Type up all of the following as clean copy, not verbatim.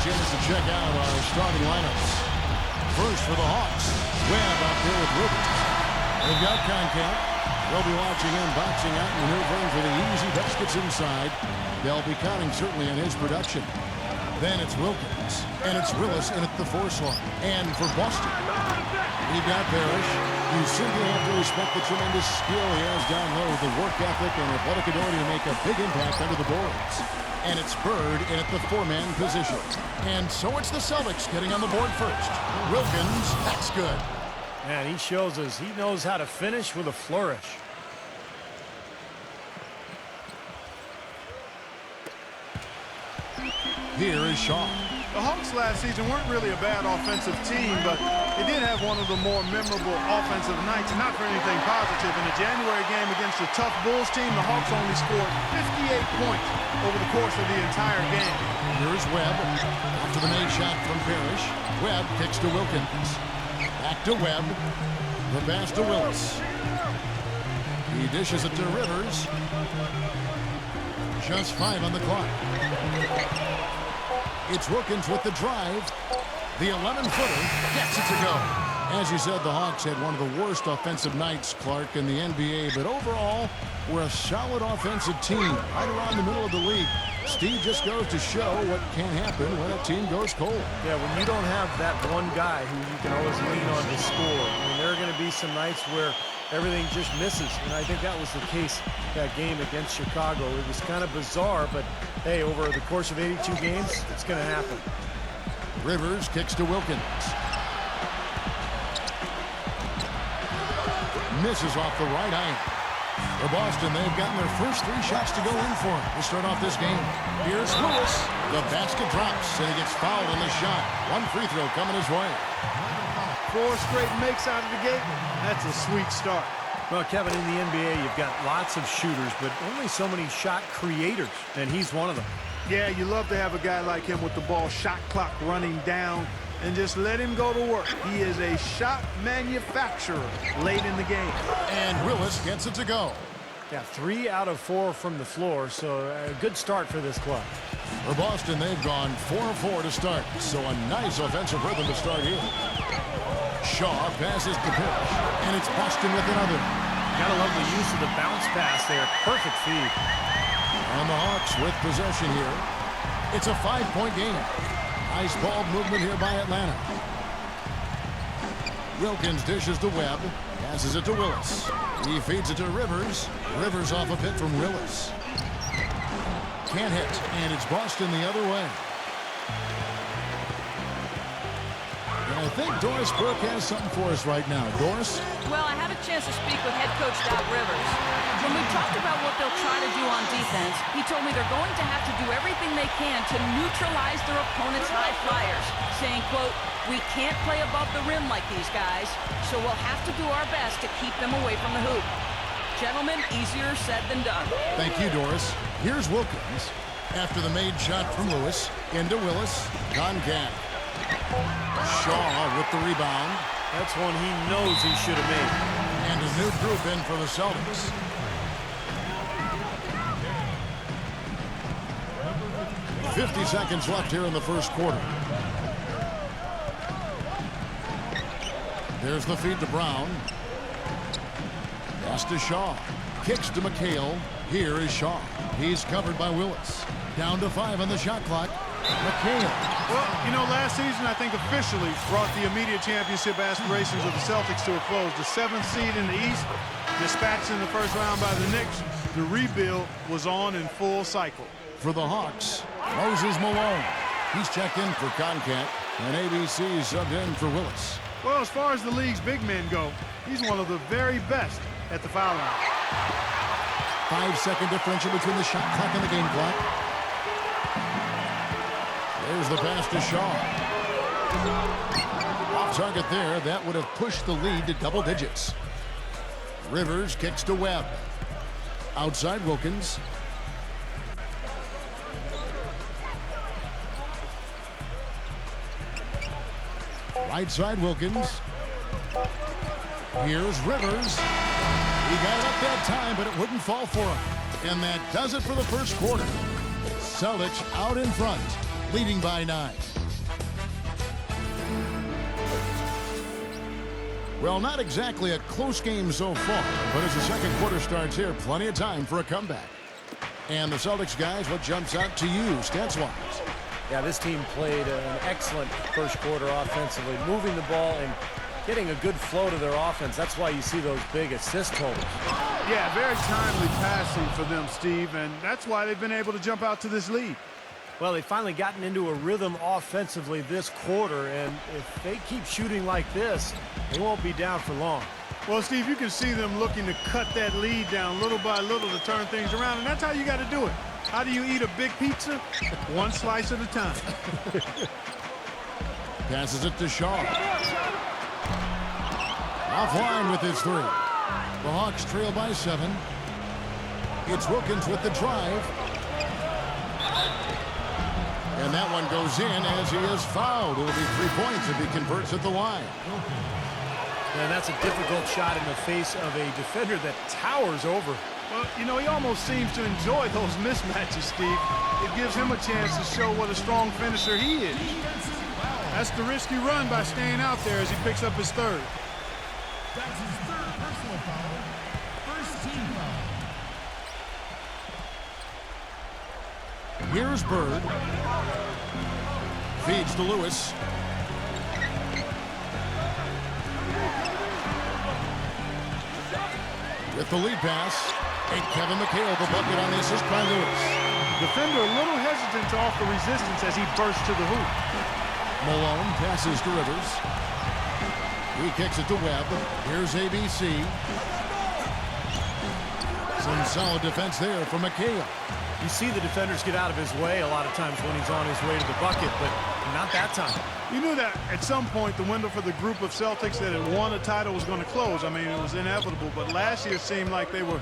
chance to check out our starting lineups. First for the Hawks, Webb out there with Rubens. They've got Concat. They'll be watching him boxing out and maneuvering for the easy baskets inside. They'll be counting certainly on his production. Then it's Wilkins, and it's Willis in at the 4 slot. And for Boston, we've got Parrish. You simply have to respect the tremendous skill he has down low, the work ethic and athletic ability to make a big impact under the boards. And it's Bird in at the 4-man position. And so it's the Celtics getting on the board first. Wilkins, that's good. Man, he shows us he knows how to finish with a flourish. Here is Shaw. The Hawks last season weren't really a bad offensive team, but they did have one of the more memorable offensive nights, not for anything positive. In the January game against the tough Bulls team, the Hawks only scored 58 points over the course of the entire game. Here's Webb. After the made shot from Parrish. Webb kicks to Wilkins. Back to Webb. The pass to Willis. He dishes it to Rivers. Just 5 on the clock. It's Wilkins with the drive. The 11-footer gets it to go. As you said, the Hawks had one of the worst offensive nights, Clark, in the NBA. But overall, we're a solid offensive team right around the middle of the league. Steve just goes to show what can happen when a team goes cold. Yeah, when you don't have that one guy who you can always lean on to score. I mean, there are going to be some nights where everything just misses. And I think that was the case that game against Chicago. It was kind of bizarre, but hey, over the course of 82 games, it's going to happen. Rivers kicks to Wilkins. Misses off the right iron. For Boston, they've gotten their first 3 shots to go in for him to start off this game. Here's Lewis. The basket drops, and he gets fouled on the shot. 1 free throw coming his way. 4 straight makes out of the gate. That's a sweet start. Well, Kevin, in the NBA, you've got lots of shooters, but only so many shot creators, and he's one of them. Yeah, you love to have a guy like him with the ball shot clock running down and just let him go to work. He is a shot manufacturer late in the game. And Willis gets it to go. Yeah, 3 out of 4 from the floor, so a good start for this club. For Boston, they've gone 4-4 to start, so a nice offensive rhythm to start here. Shaw passes to Parrish, and it's Boston with another. Gotta love the use of the bounce pass there. Perfect feed. And the Hawks with possession here. It's a 5-point game. Nice ball movement here by Atlanta. Wilkins dishes to Webb. Passes it to Willis. He feeds it to Rivers. Rivers off a hit from Willis. Can't hit, and it's Boston the other way. And I think Doris Burke has something for us right now. Doris? Well, I had a chance to speak with head coach Doc Rivers. When we talked about what they'll try to do on defense, he told me they're going to have to do everything they can to neutralize their opponent's high flyers, saying, quote, "We can't play above the rim like these guys, so we'll have to do our best to keep them away from the hoop." Gentlemen, easier said than done. Thank you, Doris. Here's Wilkins. After the made shot from Lewis, into Willis. Concat. Shaw with the rebound. That's one he knows he should have made. And a new group in for the Celtics. .50 seconds left here in the first quarter. There's the feed to Brown. Pass to Shaw. Kicks to McHale. Here is Shaw. He's covered by Willis. Down to 5 on the shot clock. McHale. Well, you know, last season, I think officially brought the immediate championship aspirations of the Celtics to a close. The 7th seed in the East, dispatched in the first round by the Knicks. The rebuild was on in full cycle. For the Hawks, Moses Malone. He's checked in for Concat, and ABC subbed in for Willis. Well, as far as the league's big men go, he's one of the very best at the foul line. 5-second differential between the shot clock and the game clock. There's the pass to Shaw. Off target there. That would have pushed the lead to double digits. Rivers kicks to Webb. Outside Wilkins. Right side Wilkins. Here's Rivers. He got it up that time, but it wouldn't fall for him. And that does it for the first quarter. Celtics out in front, leading by 9. Well, not exactly a close game so far, but as the second quarter starts here, plenty of time for a comeback. And the Celtics guys, what jumps out to you, stats-wise? Yeah, this team played an excellent first quarter offensively, moving the ball and getting a good flow to their offense. That's why you see those big assist totals. Yeah, very timely passing for them, Steve, and that's why they've been able to jump out to this lead. Well, they've finally gotten into a rhythm offensively this quarter, and if they keep shooting like this, they won't be down for long. Well, Steve, you can see them looking to cut that lead down little by little to turn things around, and that's how you got to do it. How do you eat a big pizza? One slice at a time. Passes it to Shaw. Offline with his 3. The Hawks trail by 7. It's Wilkins with the drive. And that one goes in as he is fouled. It'll be 3 points if he converts at the line. And that's a difficult shot in the face of a defender that towers over. Well, you know, he almost seems to enjoy those mismatches, Steve. It gives him a chance to show what a strong finisher he is. That's the risk you run by staying out there as he picks up his 3rd. That's his 3rd personal foul. First team foul. Here's Bird. Feeds to Lewis. With the lead pass, and Kevin McHale the bucket on the assist by Lewis. Defender a little hesitant to offer resistance as he bursts to the hoop. Malone passes to Rivers. He kicks it to Webb. Here's ABC. Some solid defense there from McHale. You see the defenders get out of his way a lot of times when he's on his way to the bucket, but not that time. You knew that at some point the window for the group of Celtics that had won a title was going to close. I mean, it was inevitable, but last year it seemed like they were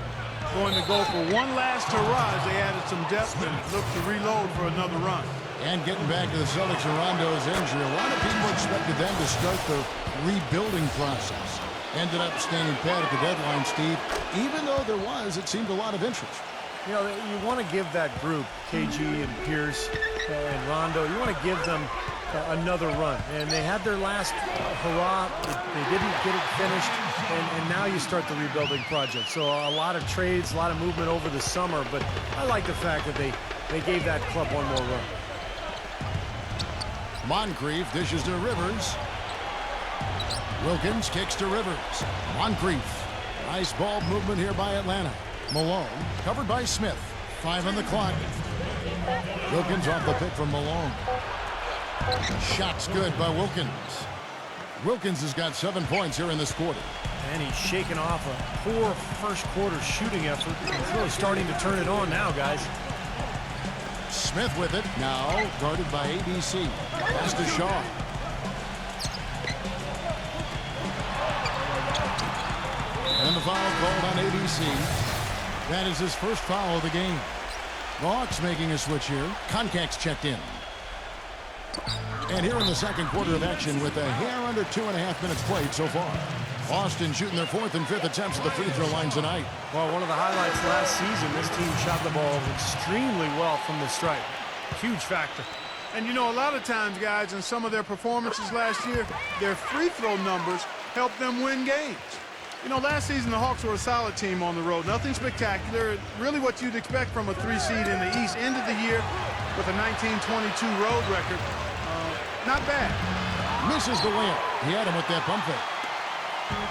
going to go for one last hurrah as they added some depth and looked to reload for another run. And getting back to the Celtics and Rondo's injury, a lot of people expected them to start the rebuilding process. Ended up standing pat at the deadline, Steve, even though there was, it seemed, a lot of interest. You know, you want to give that group, KG and Pierce and Rondo, you want to give them another run. And they had their last hurrah. They didn't get it finished, and now you start the rebuilding project. So a lot of trades, a lot of movement over the summer, but I like the fact that they gave that club one more run. Moncrief dishes to Rivers. Wilkins kicks to Rivers. Moncrief. Nice ball movement here by Atlanta. Malone covered by Smith. 5 on the clock. Wilkins off the pick from Malone. Shot's good by Wilkins. Wilkins has got 7 points here in this quarter. And he's shaking off a poor first quarter shooting effort. He's really starting to turn it on now, guys. Smith with it. Now guarded by ABC. Pass to Shaw. And the foul called on ABC. That is his first foul of the game. The Hawks making a switch here. Koncak's checked in. And here in the second quarter of action with a hair under 2.5 minutes played so far. Boston shooting their 4th and 5th attempts at the free throw line tonight. Well, one of the highlights last season, this team shot the ball extremely well from the stripe. Huge factor. And you know, a lot of times, guys, in some of their performances last year, their free throw numbers helped them win games. You know, last season the Hawks were a solid team on the road. Nothing spectacular. Really what you'd expect from a 3 seed in the East. Ended the year with a 19-22 road record. Not bad. Misses the layup. He had him with that bump fake.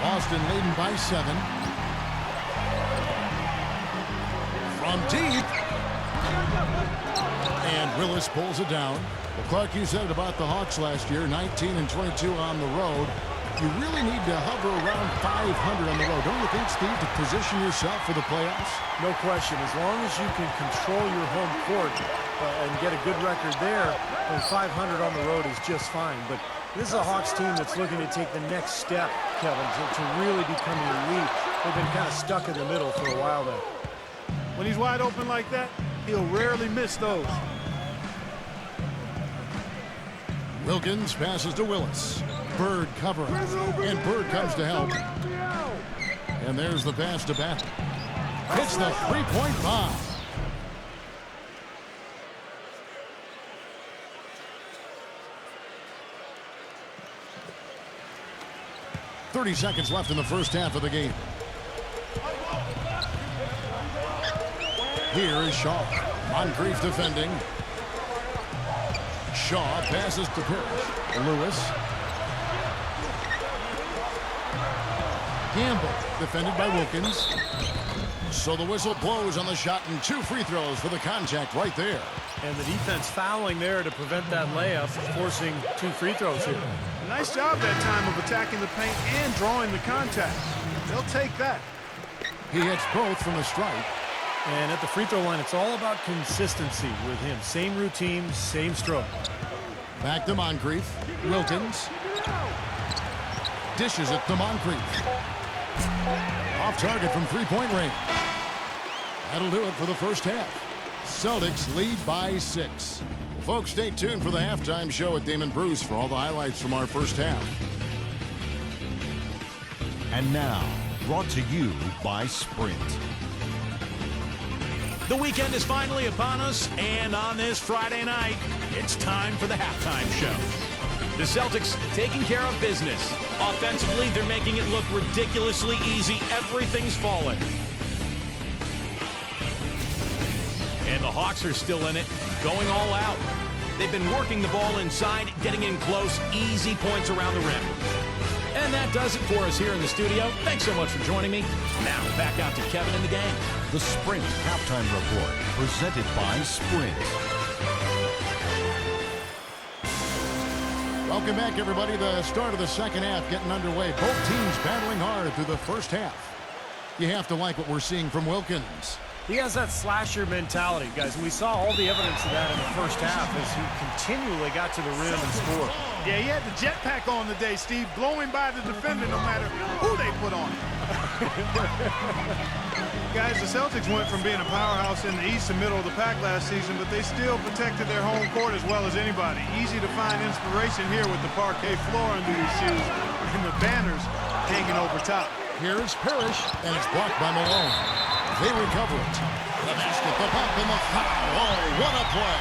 Boston leading by 7. From deep. And Willis pulls it down. Well, Clark, you said it about the Hawks last year. 19-22 on the road. You really need to hover around 500 on the road. Don't you think, Steve, to position yourself for the playoffs? No question. As long as you can control your home court and get a good record there, then 500 on the road is just fine. But this is a Hawks team that's looking to take the next step, Kevin, to really become elite. They've been kind of stuck in the middle for a while now. When he's wide open like that, he'll rarely miss those. Wilkins passes to Willis. Bird covering. And Bird comes to help. And there's the pass to Battle. Hits the three-point bomb. 30 seconds left in the first half of the game. Here is Shaw. Moncrief defending. Shaw passes to Parrish. Lewis. Gamble defended by Wilkins. So the whistle blows on the shot and 2 free throws for the contact right there. And the defense fouling there to prevent that layup, forcing 2 free throws here. Nice job that time of attacking the paint and drawing the contact. They'll take that. He hits both from the stripe. And at the free throw line, it's all about consistency with him. Same routine, same stroke. Back to Moncrief. Wilkins. Dishes it to Moncrief. Off target from three-point range. That'll do it for the first half. Celtics lead by 6. Folks, stay tuned for the halftime show at Damon Bruce for all the highlights from our first half. And now, brought to you by Sprint. The weekend is finally upon us, and on this Friday night, it's time for the halftime show. The Celtics taking care of business. Offensively, they're making it look ridiculously easy. Everything's falling. And the Hawks are still in it, going all out. They've been working the ball inside, getting in close, easy points around the rim. And that does it for us here in the studio. Thanks so much for joining me. Now, back out to Kevin and the gang. The Sprint Halftime Report, presented by Sprint. Welcome back, everybody. The start of the second half getting underway. Both teams battling hard through the first half. You have to like what we're seeing from Wilkins. He has that slasher mentality, guys. We saw all the evidence of that in the first half as he continually got to the rim and scored. Yeah, he had the jetpack on today, Steve, blowing by the defender no matter who they put on. Guys, the Celtics went from being a powerhouse in the East and middle of the pack last season, but they still protected their home court as well as anybody. Easy to find inspiration here with the parquet floor under these shoes and the banners hanging over top. Here is Parrish, and it's blocked by Malone. They recover it. The basket, the pop, and the foul. Oh, what a play.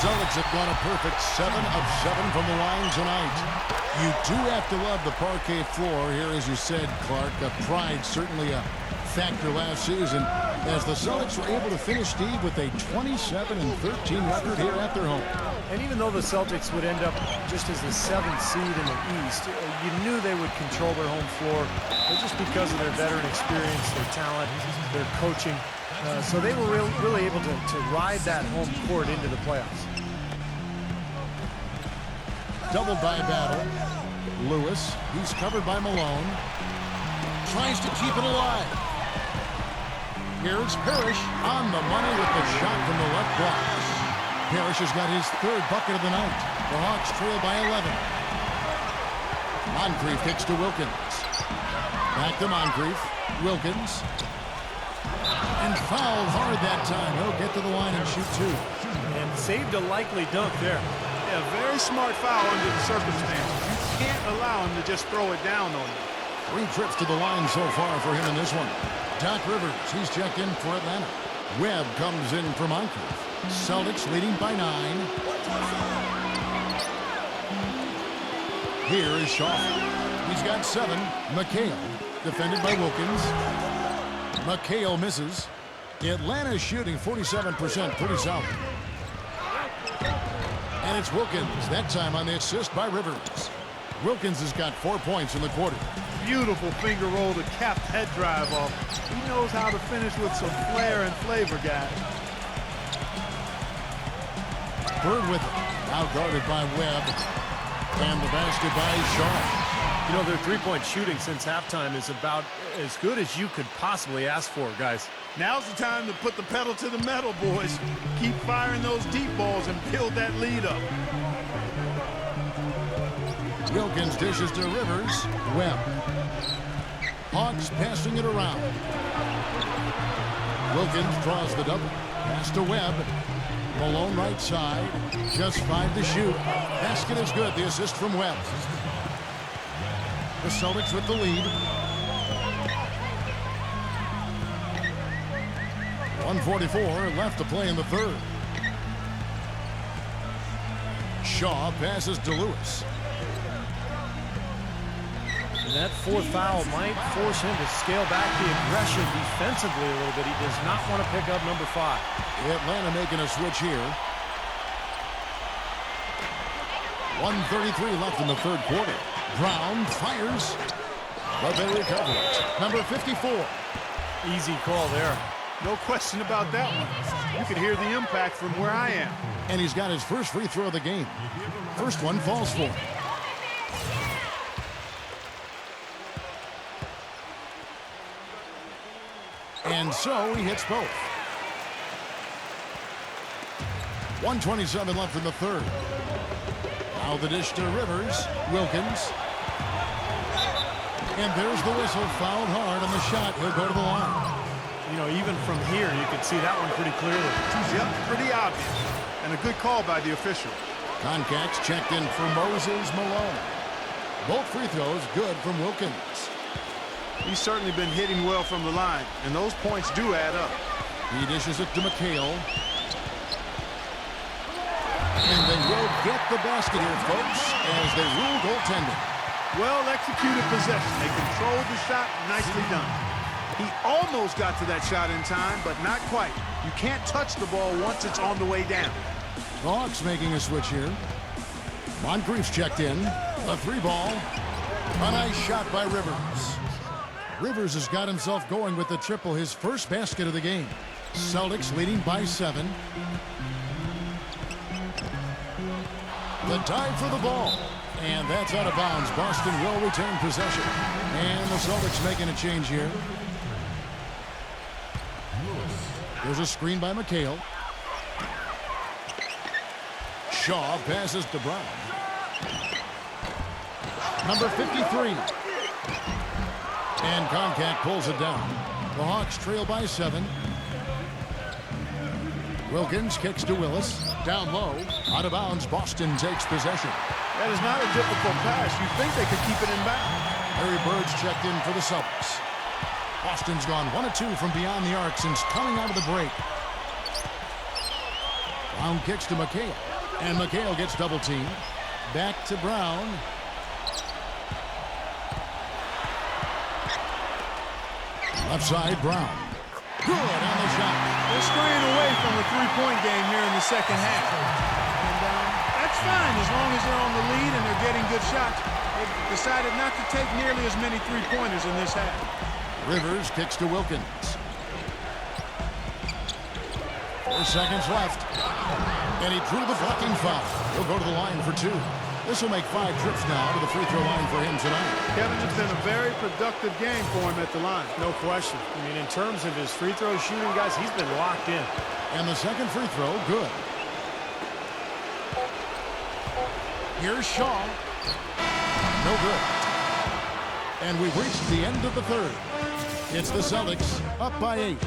Celtics have got a perfect 7 of 7 from the line tonight. You do have to love the parquet floor here, as you said, Clark. Pride certainly a factor last season as the Celtics were able to finish, Steve, with a 27-13 record here at their home. And even though the Celtics would end up just as the 7th seed in the East, you knew they would control their home floor just because of their veteran experience, their talent, their coaching. So they were really able to ride that home court into the playoffs. Double by battle. Lewis, he's covered by Malone. Tries to keep it alive. Here's Parrish on the money with the shot from the left block. Parrish has got his 3rd bucket of the night. The Hawks trail by 11. Moncrief kicks to Wilkins. Back to Moncrief. Wilkins. And fouled hard that time. He'll get to the line and shoot 2. And saved a likely dunk there. Yeah, very smart foul under the circumstances. You can't allow him to just throw it down on you. 3 trips to the line so far for him in this one. Doc Rivers, he's checked in for Atlanta. Webb comes in for Moncrief. Celtics leading by 9. Here is Shaw. He's got 7. McHale, defended by Wilkins. McHale misses. Atlanta's shooting 47%, pretty solid. And it's Wilkins, that time on the assist by Rivers. Wilkins has got 4 points in the quarter. Beautiful finger roll to cap head drive off. He knows how to finish with some flair and flavor, guys. Bird with it. Now guarded by Webb. And the basket by Shaw. You know, their 3-point shooting since halftime is about as good as you could possibly ask for, guys. Now's the time to put the pedal to the metal, boys. Keep firing those deep balls and build that lead up. Wilkins dishes to Rivers. Webb. Hawks passing it around. Wilkins draws the double. Pass to Webb. Malone right side. Just 5 to shoot. Basket is good. The assist from Webb. The Celtics with the lead. 1:44 left to play in the 3rd. Shaw passes to Lewis. And that fourth foul might force him to scale back the aggression defensively a little bit. He does not want to pick up number 5. Atlanta making a switch here. 1:33 left in the third quarter. Brown fires, but they recover it. Number 54. Easy call there. No question about that one. You could hear the impact from where I am. And he's got his first free throw of the game. First one falls for him. And so he hits both. 1:27 left in the third. Now the dish to Rivers. Wilkins. And there's the whistle. Fouled hard on the shot. He'll go to the line. You know, even from here, you can see that one pretty clearly. Yep, pretty obvious. And a good call by the official. Contact checked in for Moses Malone. Both free throws good from Wilkins. He's certainly been hitting well from the line, and those points do add up. He dishes it to McHale. And they will get the basket here, folks, as they rule goaltending. Well executed possession. They controlled the shot. Nicely done. He almost got to that shot in time, but not quite. You can't touch the ball once it's on the way down. The Hawks making a switch here. Moncrief's checked in. A 3-ball. A nice shot by Rivers. Rivers has got himself going with the triple, his first basket of the game. Celtics leading by 7. The tie for the ball. And that's out of bounds. Boston will retain possession. And the Celtics making a change here. There's a screen by McHale. Shaw passes to Brown. Number 53. And Contact pulls it down. The Hawks trail by 7. Wilkins kicks to Willis. Down low. Out of bounds. Boston takes possession. That is not a difficult pass. You'd think they could keep it in bounds. Harry Bird's checked in for the Celtics. Boston's gone 1 of 2 from beyond the arc since coming out of the break. Brown kicks to McHale. And McHale gets double teamed. Back to Brown. Left side, Brown. Good on the shot. They're straying away from the three-point game here in the second half. And that's fine as long as they're on the lead and they're getting good shots. They've decided not to take nearly as many three-pointers in this half. Rivers kicks to Wilkins. 4 seconds left. And he drew the blocking foul. He'll go to the line for 2. This will make 5 trips now to the free throw line for him tonight. Kevin, it's been a very productive game for him at the line. No question. I mean, in terms of his free throw shooting, guys, he's been locked in. And the second free throw, good. Here's Shaw. No good. And we've reached the end of the third. It's the Celtics up by 8.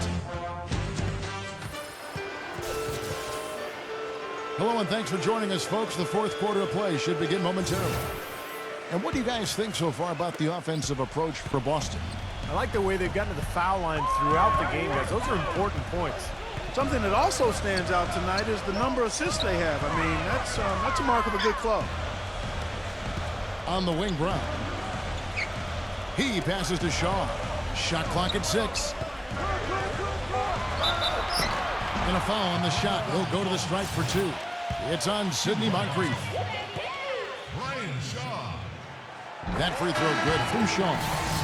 Hello and thanks for joining us, folks. The fourth quarter of play should begin momentarily. And what do you guys think so far about the offensive approach for Boston? I like the way they've gotten to the foul line throughout the game, guys. Those are important points. Something that also stands out tonight is the number of assists they have. I mean, that's a mark of a good club. On the wing, Brown. He passes to Shaw. Shot clock at 6. And a foul on the shot. He'll go to the stripe for 2. It's on Sidney Moncrief. That free throw good from Shaw.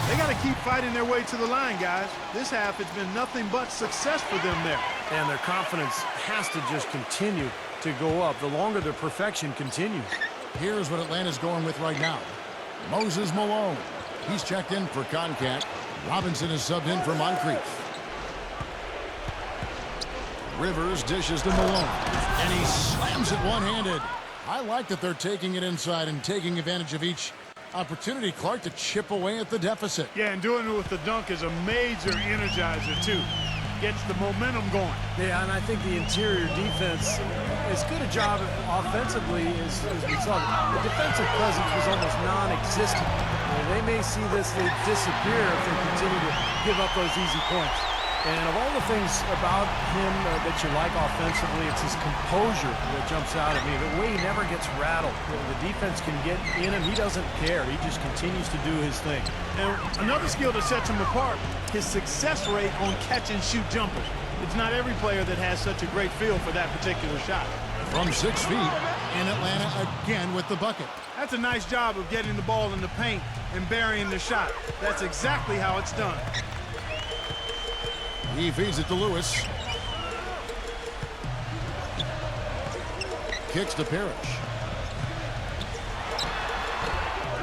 They got to keep fighting their way to the line, guys. This half has been nothing but success for them there. And their confidence has to just continue to go up the longer their perfection continues. Here's what Atlanta's going with right now. Moses Malone. He's checked in for Contact. Robinson is subbed in for Moncrief. Rivers dishes to Malone. And he slams it one-handed. I like that they're taking it inside and taking advantage of each opportunity, Clark, to chip away at the deficit. Yeah, and doing it with the dunk is a major energizer, too. Gets the momentum going. Yeah, and I think the interior defense, as good a job offensively as we saw, the defensive presence was almost non-existent. They may see this disappear if they continue to give up those easy points. And of all the things about him that you like offensively, it's his composure that jumps out at me. The way he never gets rattled. The defense can get in him. He doesn't care. He just continues to do his thing. And another skill that sets him apart, his success rate on catch-and-shoot jumpers. It's not every player that has such a great feel for that particular shot. From 6 feet, in Atlanta again with the bucket. That's a nice job of getting the ball in the paint and burying the shot. That's exactly how it's done. He feeds it to Lewis. Kicks to Parrish.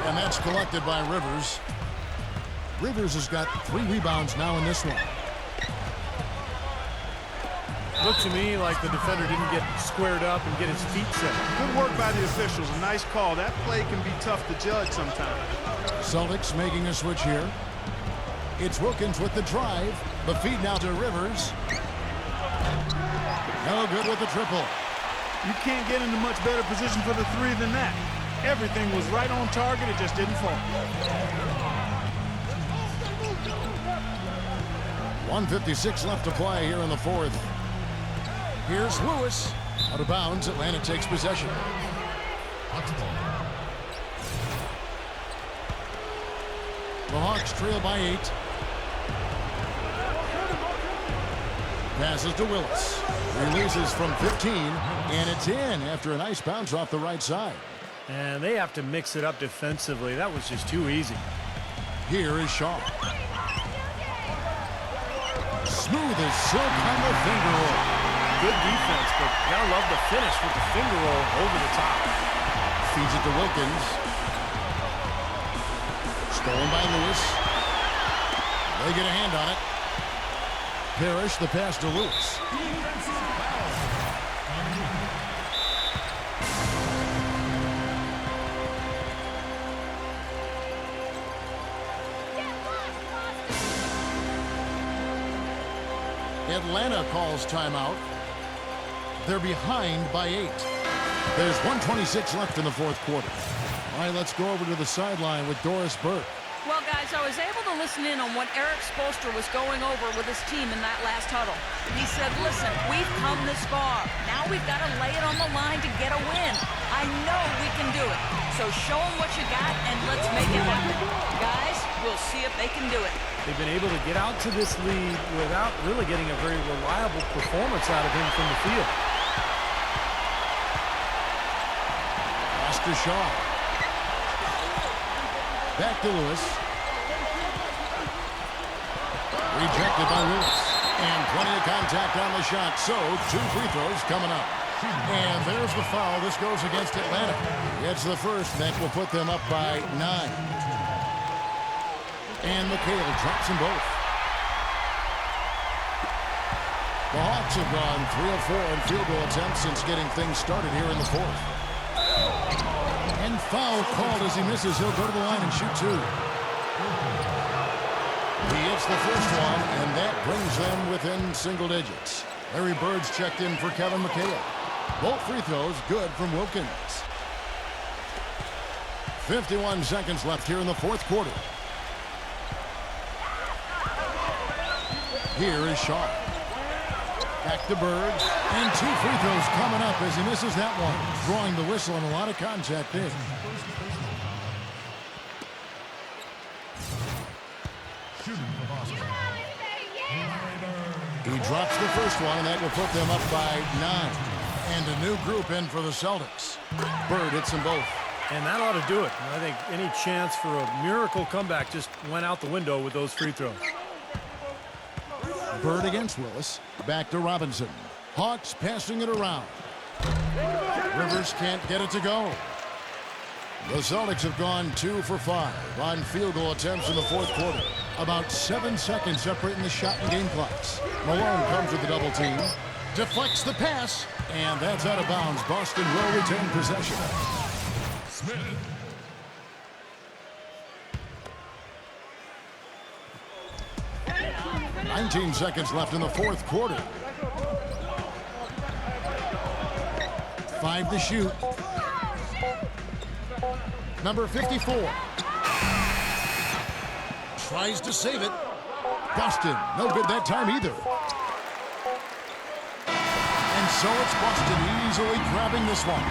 And that's collected by Rivers. Rivers has got 3 rebounds now in this one. Looked to me like the defender didn't get squared up and get his feet set. Good work by the officials. A nice call. That play can be tough to judge sometimes. Celtics making a switch here. It's Wilkins with the drive. The feed now to Rivers. No good with the triple. You can't get into much better position for the 3 than that. Everything was right on target. It just didn't fall. 1:56 left to play here in the fourth. Here's Lewis. Out of bounds. Atlanta takes possession. The Hawks trail by 8. Passes to Willis. Releases from 15, and it's in after a nice bounce off the right side. And they have to mix it up defensively. That was just too easy. Here is Shaw. Smooth as silk on the finger roll. Good defense, but you gotta love the finish with the finger roll over the top. Feeds it to Wilkins. Stolen by Lewis. They get a hand on it. Parrish, the pass to Lewis. Atlanta calls timeout. They're behind by 8. There's 1:26 left in the fourth quarter. All right, let's go over to the sideline with Doris Burke. Well, guys, I was able to listen in on what Eric Spoelstra was going over with his team in that last huddle. He said, listen, we've come this far. Now we've got to lay it on the line to get a win. I know we can do it. So show them what you got, and let's make it happen. Guys, we'll see if they can do it. They've been able to get out to this lead without really getting a very reliable performance out of him from the field. Oscar Shaw. Back to Lewis. Rejected by Lewis. And plenty of contact on the shot. So, 2 free throws coming up. And there's the foul. This goes against Atlanta. Gets the first. That will put them up by 9. And McHale drops them both. The Hawks have gone 3 of 4 in field goal attempts since getting things started here in the fourth. And foul called as he misses. He'll go to the line and shoot 2. He hits the first one, and that brings them within single digits. Larry Bird's checked in for Kevin McHale. Both free throws good from Wilkins. 51 seconds left here in the fourth quarter. Here is Shaw. Back to Bird. And 2 free throws coming up as he misses that one. Drawing the whistle and a lot of contact there. He drops the first one, and that will put them up by 9. And a new group in for the Celtics. Bird hits them both. And that ought to do it. I think any chance for a miracle comeback just went out the window with those free throws. Bird against Willis. Back to Robinson. Hawks passing it around. Rivers can't get it to go. The Celtics have gone 2 for 5 on field goal attempts in the fourth quarter. About 7 seconds separating the shot and game clocks. Malone comes with the double team. Deflects the pass. And that's out of bounds. Boston will retain possession. Smith. 19 seconds left in the fourth quarter. 5 to shoot. Number 54. Tries to save it. Boston. No good that time either. And so it's Boston easily grabbing this one.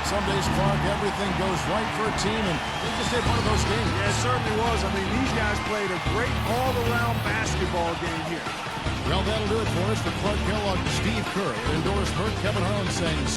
Some days, Clark, everything goes right for a team, and they just had one of those games. Yeah, it certainly was. I mean, these guys played a great all-around basketball game here. Well, that'll do it for us. For Clark Kellogg, Steve Kerr, endorse Burt, Kevin Harlan saying